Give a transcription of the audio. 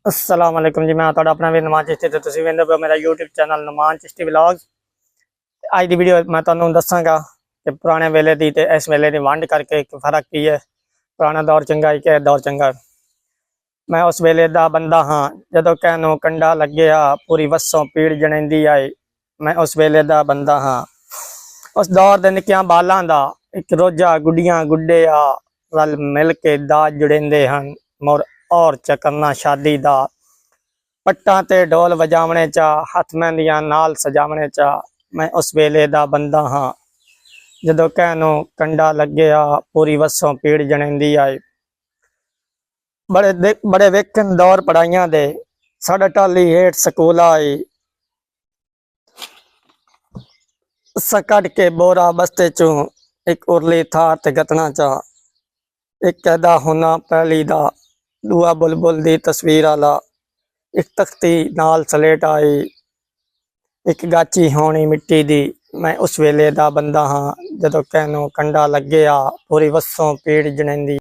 अस्सलाम वालेकुम जी। मैं ਤੁਹਾਡਾ ਆਪਣਾ ਵੀਰ ਨਮਾਨ ਚਿਸ਼ਤੀ ਤੇ ਤੁਸੀਂ ਵੇਖਦੇ ਪਏ ਮੇਰਾ YouTube ਚੈਨਲ ਨਮਾਨ ਚਿਸ਼ਤੀ ਵਲੌਗਸ। ਅੱਜ ਦੀ ਵੀਡੀਓ ਮੈਂ ਤੁਹਾਨੂੰ ਦੱਸਾਂਗਾ ਕਿ ਪੁਰਾਣੇ ਵੇਲੇ ਦੀ ਤੇ ਇਸ ਵੇਲੇ ਦੀ ਵੰਡ ਕਰਕੇ ਇੱਕ ਫਰਕ ਕੀ ਹੈ। ਪੁਰਾਣਾ ਦੌਰ ਚੰਗਾ ਕਿ ਦੌਰ ਚੰਗਾ। ਮੈਂ ਉਸ ਵੇਲੇ ਦਾ ਬੰਦਾ ਹਾਂ ਜਦੋਂ ਕਹਿ ਨੂੰ ਕੰਡਾ ਲੱਗਿਆ ਪੂਰੀ ਵਸੋਂ ਪੀੜ ਜਣੇਂਦੀ ਆਏ। ਮੈਂ ਉਸ ਵੇਲੇ ਦਾ ਬੰਦਾ ਹਾਂ ਉਸ ਦੌਰ ਦੇ ਨਿੱਕਿਆਂ ਬਾਲਾਂ ਦਾ ਇੱਕ ਰੋਜਾ ਗੁੱਡੀਆਂ ਗੁੱਡੇ ਆ रल मिल के दाज जुड़ेंदे हन मोर और चकरना शादी दा पट्टां ते ढोल वजावणे चा हथ मेहंदियां नाल सजावणे चा। मैं उस वेले दा बंदा हाँ जदों कहनों कंडा लग्या पूरी वसों पीड़ जणेंदी आए। बड़े वेखन दौर पढ़ाइयां दे साडा टाली हेठ स्कूल आई सकड़ के बोरा बस्ते चू एक उरली थार ते गतना चा। एक कैदा होना पहली दा दूआ बुलबुल दी तस्वीर आला एक तख्ती नाल सलेट आई एक गाची होनी मिट्टी दी। मैं उस वेले दा बंदा हाँ जदों कहनों कंडा लग्या पूरी वसों पीड़ जणेंदी।